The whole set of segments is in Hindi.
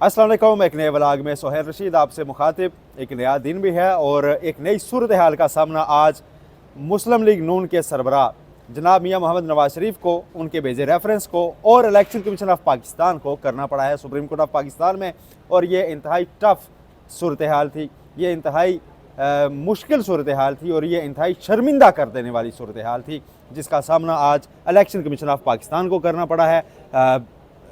अस्सलाम वालेकुम। एक नए व्लॉग में सोहेल रशीद आपसे मुखातिब। एक नया दिन भी है और एक नई सूरत हाल का सामना आज मुस्लिम लीग नून के सरबराह जनाब मियाँ मोहम्मद नवाज शरीफ को, उनके भेजे रेफरेंस को और इलेक्शन कमीशन ऑफ पाकिस्तान को करना पड़ा है सुप्रीम कोर्ट ऑफ पाकिस्तान में। और ये इंतहाई टफ सूरत हाल थी, ये इंतहाई मुश्किल सूरत हाल थी और ये इंतहाई शर्मिंदा कर देने वाली सूरत हाल थी, जिसका सामना आज इलेक्शन कमीशन ऑफ पाकिस्तान को करना पड़ा है।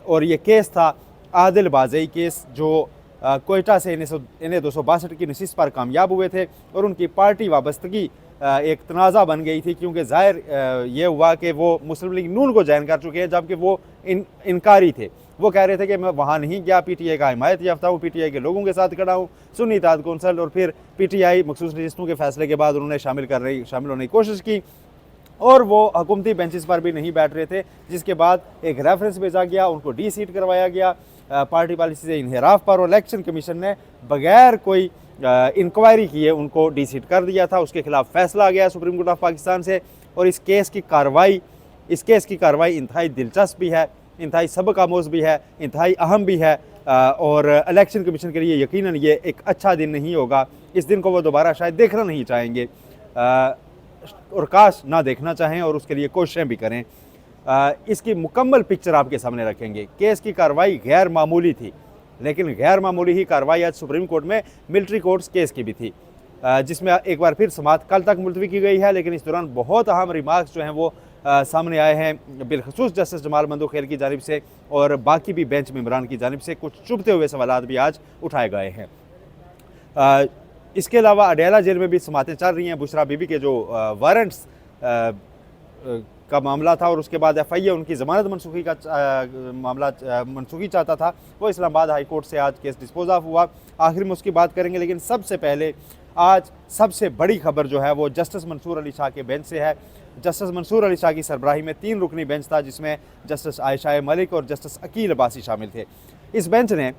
और ये केस था आदिल बाज़ई केस, जो कोयटा से इन्हें 262 की नशिस्त पर कामयाब हुए थे और उनकी पार्टी वाबस्तगी एक तनाज़ा बन गई थी, क्योंकि ज़ाहिर ये हुआ कि वो मुस्लिम लीग नून को ज्वाइन कर चुके हैं, जबकि वो इनकारी थे। वो कह रहे थे कि मैं वहाँ नहीं गया, पीटीआई का हिमायत याफ्ता हूँ, पीटीआई के लोगों के साथ खड़ा हूँ, सुन्नी इत्तेहाद कौंसिल। और फिर पीटीआई मखसूस नशिस्तों के फैसले के बाद उन्होंने शामिल होने की कोशिश की और वो हुकूमती बेंचेस पर भी नहीं बैठ रहे थे, जिसके बाद एक रेफरेंस भेजा गया, उनको डी सीट करवाया गया पार्टी पॉलिसी से इनहराफ पर। और इलेक्शन कमीशन ने बगैर कोई इंक्वायरी किए उनको डी सीट कर दिया था। उसके खिलाफ फैसला आ गया सुप्रीम कोर्ट ऑफ पाकिस्तान से। और इस केस की कार्रवाई इंतहाई दिलचस्प भी है, इंतहाई सबक आमोज़ भी है, इंतहाई अहम भी है। और इलेक्शन कमीशन के लिए यकीनन ये एक अच्छा दिन नहीं होगा। इस दिन को वो दोबारा शायद देखना नहीं चाहेंगे और काश ना देखना चाहें और उसके लिए कोशिशें भी करें। इसकी मुकम्मल पिक्चर आपके सामने रखेंगे। केस की कार्रवाई गैर मामूली थी, लेकिन गैर मामूली ही कार्रवाई आज सुप्रीम कोर्ट में मिलिट्री कोर्ट्स केस की भी थी, जिसमें एक बार फिर समाअत कल तक मुलतवी की गई है। लेकिन इस दौरान बहुत अहम रिमार्क्स जो हैं वो सामने आए हैं, बिलखसूस जस्टिस जमाल मंदोखेल की जानिब से और बाकी भी बेंच मेंबरान की जानिब से। कुछ चुभते हुए सवालात भी आज उठाए गए हैं। इसके अलावा अडयाला जेल में भी समातें चल रही हैं। बुशरा बीबी के जो वारंट्स का मामला था और उसके बाद एफआईए उनकी ज़मानत मनसूखी का मामला मनसूखी चाहता था, वो इस्लामाबाद हाई कोर्ट से आज केस डिस्पोज ऑफ हुआ। आखिर में उसकी बात करेंगे, लेकिन सबसे पहले आज सबसे बड़ी खबर जो है वो जस्टिस मंसूर अली शाह के बेंच से है। जस्टिस मंसूर अली शाह की सरबराही में 3 रुकनी बेंच था, जिसमें जस्टिस आयशा मलिक और जस्टिस अकील अब्बासी शामिल थे। इस बेंच ने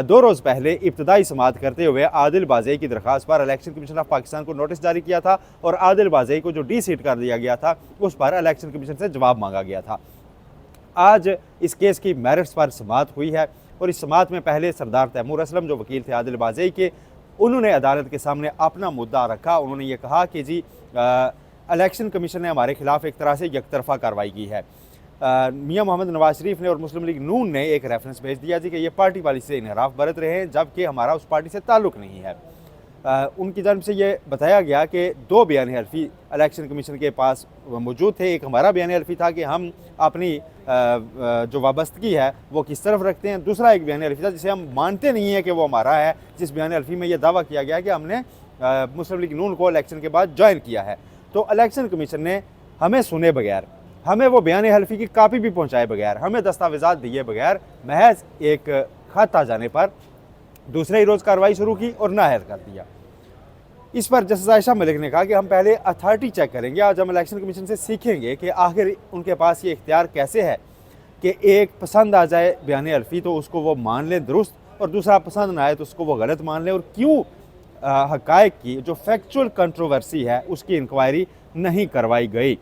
2 रोज़ पहले इब्तदाई समाअत करते हुए आदिल बाज़ई की दरख्वास्त पर इलेक्शन कमीशन ऑफ पाकिस्तान को नोटिस जारी किया था और आदिल बाज़ई को जो डी सीट कर दिया गया था उस पर इलेक्शन कमीशन से जवाब मांगा गया था। आज इस केस की मेरिट्स पर समाअत हुई है और इस समाअत में पहले सरदार तैमूर असलम जो वकील थे आदिल बाज़ई के, उन्होंने अदालत के सामने अपना मुद्दा रखा। उन्होंने ये कहा कि जी इलेक्शन कमीशन ने हमारे खिलाफ एक तरह से यकतरफा कार्रवाई की है। मियाँ मोहम्मद नवाज शरीफ ने और मुस्लिम लीग नून ने एक रेफरेंस भेज दिया जी कि ये पार्टी पॉलिसी से इनहराफ बरत रहे हैं, जबकि हमारा उस पार्टी से ताल्लुक़ नहीं है। उनकी जानब से ये बताया गया कि 2 बयान हल्फी इलेक्शन कमीशन के पास मौजूद थे। एक हमारा बयान हल्फी था कि हम अपनी जो वाबस्तगी है वो किस तरफ रखते हैं। दूसरा एक बयान हल्फी था जिसे हम मानते नहीं हैं कि वो हमारा है, जिस बयान हल्फी में यह दावा किया गया कि हमने मुस्लिम लीग नून को इलेक्शन के बाद ज्वाइन किया है। तो इलेक्शन कमीशन ने हमें सुने बगैर, हमें वो बयान हल्फी की कापी भी पहुंचाए बगैर, हमें दस्तावेजात दिए बगैर महज एक खत आ जाने पर दूसरे ही रोज़ कार्रवाई शुरू की और नाअहल कर दिया। इस पर जस्टिस आयशा मलिक ने कहा कि हम पहले अथॉरिटी चेक करेंगे। आज हम इलेक्शन कमीशन से सीखेंगे कि आखिर उनके पास ये इख्तियार कैसे है कि एक पसंद आ जाए बयान हल्फी तो उसको वो मान लें दुरुस्त, और दूसरा पसंद ना आए तो उसको वो गलत मान लें। और क्यों हक़ाइक़ की जो फैक्चुअल कंट्रोवर्सी है उसकी इंक्वायरी नहीं करवाई गई।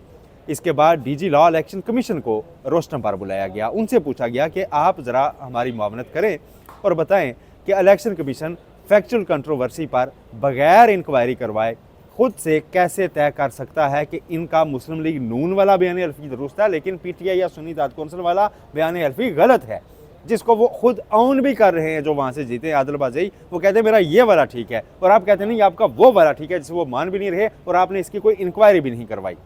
इसके बाद डीजी लॉ इलेक्शन कमीशन को रोस्टम पर बुलाया गया। उनसे पूछा गया कि आप ज़रा हमारी मुआवनत करें और बताएं कि इलेक्शन कमीशन फैक्चुअल कंट्रोवर्सी पर बग़ैर इंक्वायरी करवाए खुद से कैसे तय कर सकता है कि इनका मुस्लिम लीग नून वाला बयान हल्फी दुरुस्त है, लेकिन पीटीआई या सुन्नी इत्तेहाद कौंसिल वाला बयान हल्फी गलत है, जिसको वो खुद ऑन भी कर रहे हैं। जो वहाँ से जीते आदिल बाज़ई, वो कहते हैं मेरा ये वाला ठीक है, और आप कहते हैं नहीं आपका वो वाला ठीक है, जिसे वो मान भी नहीं रहे और आपने इसकी कोई इंक्वायरी भी नहीं करवाई।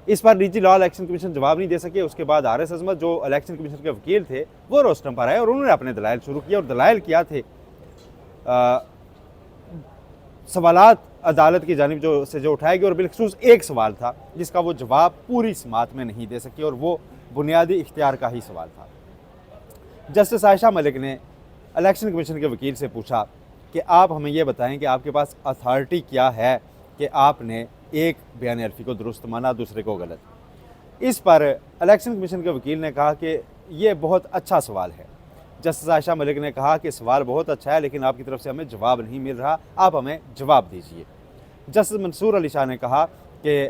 इस पर डीजी लॉ इलेक्शन कमीशन जवाब नहीं दे सके। उसके बाद RS अजमत जो इलेक्शन कमीशन के वकील थे वो रोस्टम पर आए और उन्होंने अपने दलाइल शुरू किए। और दलाइल क्या थे? सवालात अदालत की जानिब जो उठाए गए और बिलखसूस एक सवाल था जिसका वो जवाब पूरी समाअत में नहीं दे सके, और वो बुनियादी इख्तियार का ही सवाल था। जस्टिस आयशा मलिक ने इलेक्शन कमीशन के वकील से पूछा कि आप हमें ये बताएं कि आपके पास अथॉरिटी क्या है कि आपने एक बयान हल्फी को दुरुस्त माना, दूसरे को गलत। इस पर इलेक्शन कमीशन के वकील ने कहा कि ये बहुत अच्छा सवाल है। जस्टिस आयशा मलिक ने कहा कि सवाल बहुत अच्छा है, लेकिन आपकी तरफ से हमें जवाब नहीं मिल रहा, आप हमें जवाब दीजिए। जस्टिस मंसूर अली शाह ने कहा कि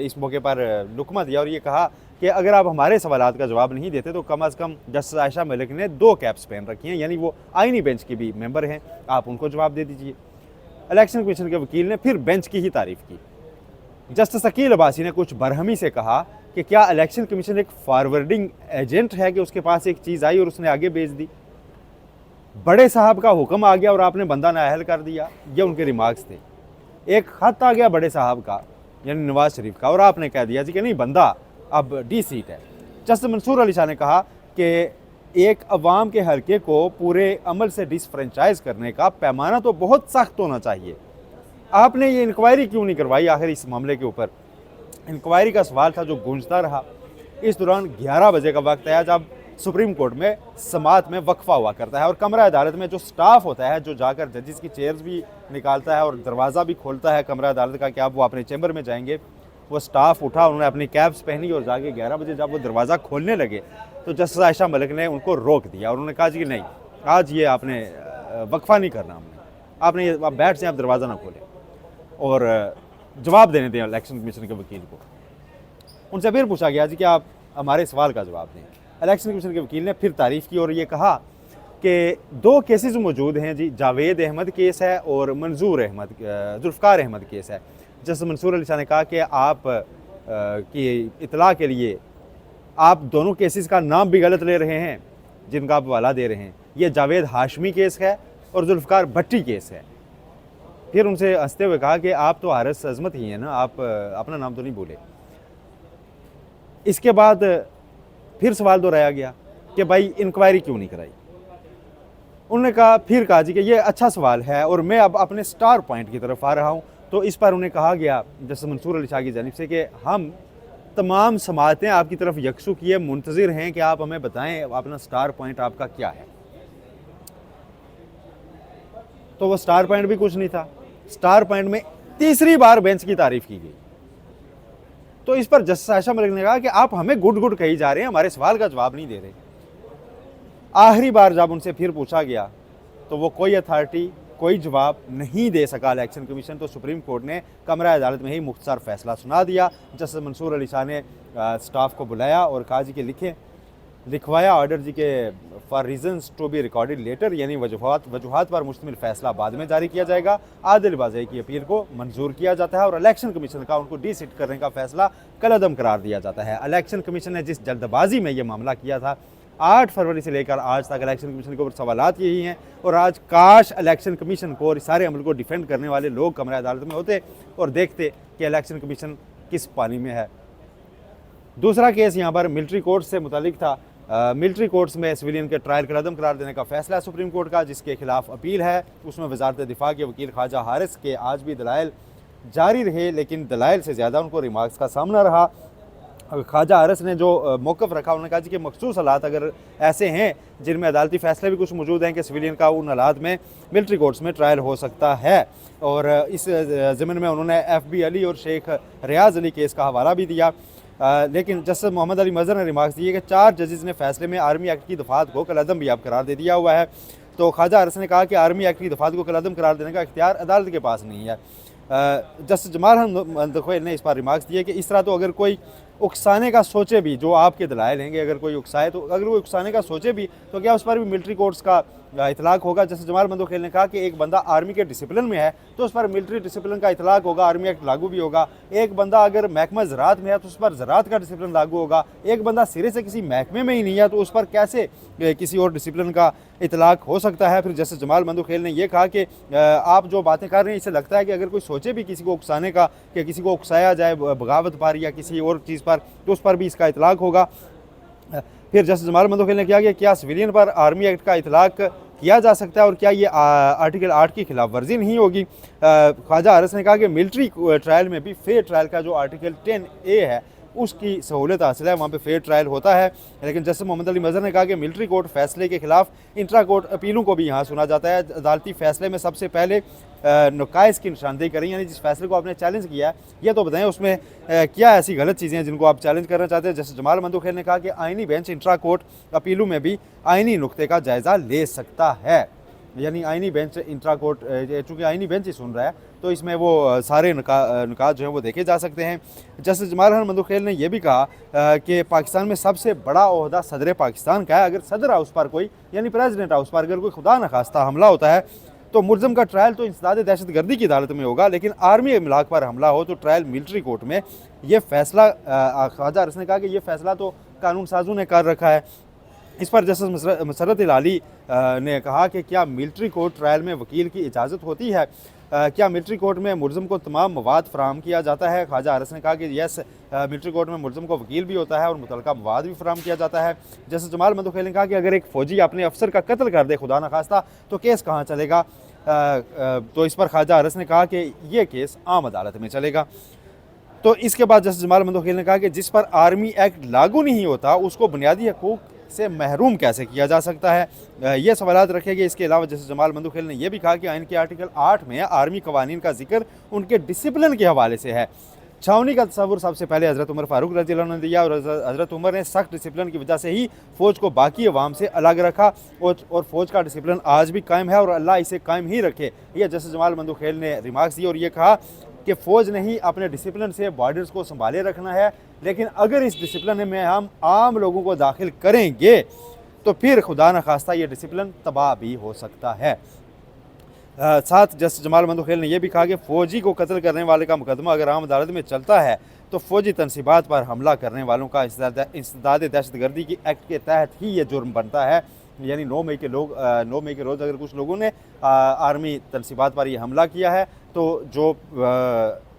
इस मौके पर लुकमा दिया और ये कहा कि अगर आप हमारे सवालात का जवाब नहीं देते तो कम अज़ कम जस्टिस आयशा मलिक ने 2 कैप्स पहन रखी हैं, यानी वो आईनी बेंच की भी मेंबर हैं, आप उनको जवाब दे दीजिए। इलेक्शन कमीशन के वकील ने फिर बेंच की ही तारीफ़ की। जस्टिस अकील अब्बासी ने कुछ बरहमी से कहा कि क्या इलेक्शन कमीशन एक फॉरवर्डिंग एजेंट है कि उसके पास एक चीज़ आई और उसने आगे भेज दी? बड़े साहब का हुक्म आ गया और आपने बंदा नाअहल कर दिया, ये उनके रिमार्क्स थे। एक ख़त आ गया बड़े साहब का, यानी नवाज शरीफ का, और आपने कह दिया जी कि नहीं, बंदा अब डी सीट है। जस्टिस मंसूर अली शाह ने कहा कि एक अवाम के हल्के को पूरे अमल से डिसफ्रेंचाइज करने का पैमाना तो बहुत सख्त होना चाहिए। आपने ये इंक्वायरी क्यों नहीं करवाई आखिर इस मामले के ऊपर? इंक्वायरी का सवाल था जो गूंजता रहा। इस दौरान 11 बजे का वक्त है जब सुप्रीम कोर्ट में समात में वक्फा हुआ करता है और कमरा अदालत में जो स्टाफ होता है, जो जाकर जजेस की चेयर्स भी निकालता है और दरवाज़ा भी खोलता है कमरा अदालत का कि आप वो अपने चैम्बर में जाएंगे, वो स्टाफ उठा, उन्होंने अपनी कैप्स पहनी और जाके 11 बजे जब वो दरवाज़ा खोलने लगे तो जस्टिस आयशा मलिक ने उनको रोक दिया और उन्होंने कहा जी नहीं, आज ये आपने वक्फा नहीं करना, आपने ये आप बैठ से आप दरवाज़ा ना खोलें और जवाब देने दें इलेक्शन कमीशन के वकील को। उनसे फिर पूछा गया जी कि आप हमारे सवाल का जवाब दें। इलेक्शन कमीशन के वकील ने फिर तारीफ़ की और ये कहा कि 2 केसेस मौजूद हैं जी, जावेद अहमद केस है और मंजूर अहमद जुल्फ़कार अहमद केस है। जस्टिस मंसूर अली शाह ने कहा कि आप की इतला के लिए आप दोनों केसेस का नाम भी गलत ले रहे हैं जिनका आप हवाला दे रहे हैं। ये जावेद हाशमी केस है और जुल्फ़कार भट्टी केस है। फिर उनसे हंसते हुए कहा कि आप तो हारिस अजमत ही हैं ना, आप अपना नाम तो नहीं बोले। इसके बाद फिर सवाल दोहराया गया कि भाई इंक्वायरी क्यों नहीं कराई? उन्होंने कहा जी कि ये अच्छा सवाल है और मैं अब अपने स्टार पॉइंट की तरफ आ रहा हूँ। तो इस पर उन्हें कहा गया जस्टिस मंसूर अली शाह की जानिब से कि हम तमाम समातें आपकी तरफ यकसू किए मुंतज़िर हैं कि आप हमें बताएं अपना स्टार पॉइंट आपका क्या है। तो वो स्टार पॉइंट भी कुछ नहीं था। स्टार पॉइंट में तीसरी बार बेंच की तारीफ की गई। तो इस पर जस्टिस आयशा मलिक ने कहा कि आप हमें गुड गुड कही जा रहे हैं, हमारे सवाल का जवाब नहीं दे रहे। आखिरी बार जब उनसे फिर पूछा गया तो वो कोई अथॉरिटी, कोई जवाब नहीं दे सका इलेक्शन कमीशन। तो सुप्रीम कोर्ट ने कमरा अदालत में ही मुख्तसर फैसला सुना दिया। जस्टिस मंसूर अली शाह ने स्टाफ को बुलाया और कहा जी के लिखवाया ऑर्डर जी के for reasons to be recorded later, यानी वजूहात पर मुश्तमिल फैसला बाद में जारी किया जाएगा। आदिल बाज़ई की अपील को मंजूर किया जाता है और इलेक्शन कमीशन का उनको डी सीट करने का फैसला कलअदम करार दिया जाता है। इलेक्शन कमीशन ने जिस जल्दबाजी में ये मामला किया था, 8 फरवरी से लेकर आज तक इलेक्शन कमीशन के ऊपर सवालात यही हैं और आज काश इलेक्शन कमीशन को और सारे अमल को डिफेंड करने वाले लोग कमरा अदालत में होते और देखते कि इलेक्शन कमीशन किस पानी में है। दूसरा केस यहाँ पर मिलिट्री कोर्ट से मुतालिक था। मिलिट्री कोर्ट्स में सिविलियन के ट्रायल कलअदम करार देने का फैसला है सुप्रीम कोर्ट का, जिसके खिलाफ अपील है। उसमें वजारत दिफा के वकील ख्वाजा हारिस के आज भी दलाइल जारी रहे, लेकिन दलाइल से ज़्यादा उनको रिमार्क्स का सामना रहा। ख्वाजा हारिस ने जो मौक़िफ़ रखा, उन्होंने कहा कि मखसूस हालात अगर ऐसे हैं जिनमें अदालती फ़ैसले भी कुछ मौजूद हैं कि सिविलियन का उन हालात में मिलिट्री कोर्ट्स में ट्रायल हो सकता है। और इस ज़मीन में उन्होंने FB अली और शेख रियाज अली केस का हवाला भी दिया। लेकिन जस्टिस मोहम्मद अली मज़हर ने रिमार्क्स दिए कि 4 जजेस ने फैसले में आर्मी एक्ट की दफ़ात को कलअदम भी अब करार दे दिया हुआ है। तो ख्वाजा हारिस ने कहा कि आर्मी एक्ट की दफ़ात को कलअदम करार देने का इख्तियार अदालत के पास नहीं है। जस्टिस जमाल मंदखोयल ने इस पर रिमार्क्स दिए कि इस तरह तो अगर कोई उकसाने का सोचे भी, जो आपके दलाइल हैं, अगर कोई उकसाए तो अगर वो उकसाने का सोचे भी तो क्या उस पर भी मिलिट्री कोर्ट्स का इतलाक होगा? जस्टिस जमाल मंदखोयल ने कहा कि एक बंदा आर्मी के डिसिप्लिन में है तो उस पर मिलिट्री डिसिप्लिन का इतलाक होगा, आर्मी एक्ट लागू भी होगा। एक बंदा अगर महकमा ज़राअत में है तो उस पर ज़राअत का डिसिप्लिन लागू होगा। एक बंदा सिरे से किसी महकमे में ही नहीं है तो उस पर कैसे किसी और डिसिप्लिन का इतलाक हो सकता है? फिर जस्टिस जमाल मंदखोयल ने यह कहा कि आप जो बातें कर रहे हैं इससे लगता है कि अगर कोई सोचे भी किसी को उकसाने का कि किसी को उकसाया जाए बगावत पर या किसी और चीज़ पर तो उस पर भी इसका इतलाक होगा। फिर जस्टिस जमाल मंदखोयल ने कहा कि क्या सिविलियन पर आर्मी एक्ट का इतलाक किया जा सकता है और क्या ये आर्टिकल 8 की खिलाफ वर्जी नहीं होगी? ख्वाजा हारिस ने कहा कि मिलिट्री ट्रायल में भी फेयर ट्रायल का जो आर्टिकल 10A है उसकी सहूलत हासिल है, वहाँ पे फेयर ट्रायल होता है। लेकिन जस्टिस मोहम्मद अली मज़हर ने कहा कि मिलिट्री कोर्ट फैसले के खिलाफ इंट्रा कोर्ट अपीलों को भी यहाँ सुना जाता है। अदालती फैसले में सबसे पहले नुकाइस की निशानदेही करें, यानी जिस फैसले को आपने चैलेंज किया है ये तो बताएं उसमें क्या ऐसी गलत चीज़ें हैं जिनको आप चैलेंज करना चाहते हैं। जस्टिस जमाल मंदखोयल ने कहा कि आइनी बेंच इंट्रा कोर्ट अपीलों में भी आइनी नुक्ते का जायज़ा ले सकता है। यानी आइनी बेंच इंट्रा कोर्ट, चूँकि आइनी बेंच ही सुन रहा है तो इसमें वो सारे नुकात जो हैं वो देखे जा सकते हैं। जस्टिस जमाल खान मंदुखेल ने यह भी कहा कि पाकिस्तान में सबसे बड़ा ओहदा सदर पाकिस्तान का है। अगर सदर हाउस पर कोई यानी प्रेसिडेंट हाउस पर अगर कोई खुदा न खास्ता हमला होता है तो मुलज़म का ट्रायल तो इंसदाद दहशतगर्दी की अदालत में होगा, लेकिन आर्मी इमलाक पर हमला हो तो ट्रायल मिलिट्री कोर्ट में। ये फैसला ख्वाजा अरस ने कहा कि यह फैसला तो कानून साजों ने कर रखा है। इस पर जस्टिस मसरत इलाली ने कहा कि क्या मिलिट्री कोर्ट ट्रायल में वकील की इजाज़त होती है, क्या मिलिट्री कोर्ट में मुलज़म को तमाम मवाद फराहम किया जाता है। ख्वाजा अरस ने कहा कि यस, मिलिट्री कोर्ट में मुलज़म को वकील भी होता है और मुतलका मवाद भी फराहम किया जाता है। जस्टिस जमाल मंदुखेल ने कहा कि अगर एक फ़ौजी अपने अफसर का कत्ल कर दे खुदा न खास्ता तो केस कहाँ चलेगा। तो इस पर ख्वाजा अरस ने कहा कि ये केस आम अदालत में चलेगा। तो इसके बाद जस्टिस जमाल मंदुखेल ने कहा कि जिस पर आर्मी एक्ट लागू नहीं होता उसको बुनियादी हकूक़ से महरूम कैसे किया जा सकता है। ये सवाल रखे गए। इसके अलावा जस्टिस जमाल मंदुखेल ने यह भी कहा कि आइन के आर्टिकल 8 में आर्मी कवानीन का जिक्र उनके डिसिप्लिन के हवाले से है। छावनी का तस्वुर सबसे पहले हज़रत उमर फारूक रज़ी अल्लाह अन्हु ने दिया और हज़रत उमर ने सख्त डिसिप्लिन की वजह से ही फ़ौज को बाकी अवाम से अलग रखा और फ़ौज का डिसिप्लिन आज भी कायम है और अल्लाह इसे कायम ही रखे। यह जस्टिस जमाल मंदुखेल ने रिमार्क्स दिए और ये कहा कि फ़ौज ने ही अपने डिसिप्लिन से बॉर्डर्स को संभाले रखना है, लेकिन अगर इस डिसिप्लिन में हम आम लोगों को दाखिल करेंगे तो फिर खुदा न खास्ता ये डिसिप्लिन तबाह भी हो सकता है। साथ जस्टिस जमाल मंदुखेल ने यह भी कहा कि फ़ौजी को कत्ल करने वाले का मुकदमा अगर आम अदालत में चलता है तो फ़ौजी तनसीबात पर हमला करने वालों का इंसदाद दहशतगर्दी की एक्ट के तहत ही ये जुर्म बनता है। यानी 9 मई के रोज़ अगर कुछ लोगों ने आर्मी तनसीबात पर यह हमला किया है तो जो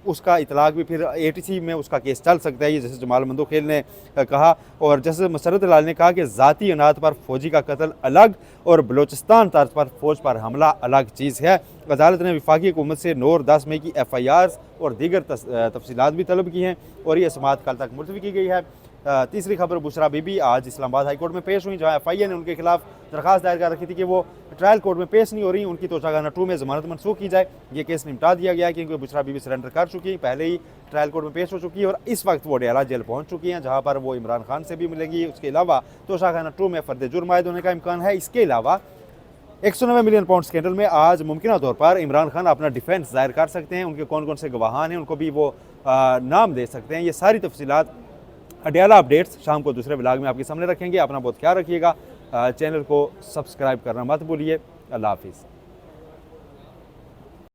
उसका इतलाक भी फिर ATC में उसका केस चल सकता है। ये जस्टिस जमाल मंदुखेल ने कहा। और जस्टिस मसरत इलाली ने कहा कि ज़ाती अनात पर फ़ौजी का कत्ल अलग और बलोचिस्तान तर्ज पर फ़ौज पर हमला अलग चीज़ है। अदालत ने वफाकी हुकूमत से 9 और 10 मई की FIRs और दीगर तफसीलात भी तलब की हैं और ये समाअत कल तक मुलतवी की गई है। तीसरी खबर, बुशरा बीबी आज इस्लामाबाद हाई कोर्ट में पेश हुई, जहाँ FIA ने उनके खिलाफ दरख्वास्त दायर कर रखी थी कि वो ट्रायल कोर्ट में पेश नहीं हो रही, उनकी तोशाखाना 2 में ज़मानत मनसूख की जाए। ये केस निपटा दिया गया क्योंकि बुशरा बीबी सरेंडर कर चुकी, पहले ही ट्रायल कोर्ट में पेश हो चुकी है और इस वक्त वो डेरा जेल पहुँच चुकी हैं, जहाँ पर वो इमरान खान से भी मिलेंगी। उसके अलावा तोशाखाना 2 में फ़र्द जुर्म आयद होने का इम्कान है। इसके अलावा 190 मिलियन पाउंड स्कैंडल में आज मुमकिन तौर पर इमरान खान अपना डिफेंस दायर कर सकते हैं। उनके कौन कौन से गवाहान हैं उनको भी वो नाम दे सकते हैं। ये सारी तफसीलात अडयाला अपडेट्स शाम को दूसरे ब्लॉग में आपके सामने रखेंगे। अपना बहुत ख्याल रखिएगा। चैनल को सब्सक्राइब करना मत भूलिए। अल्लाह हाफिज़।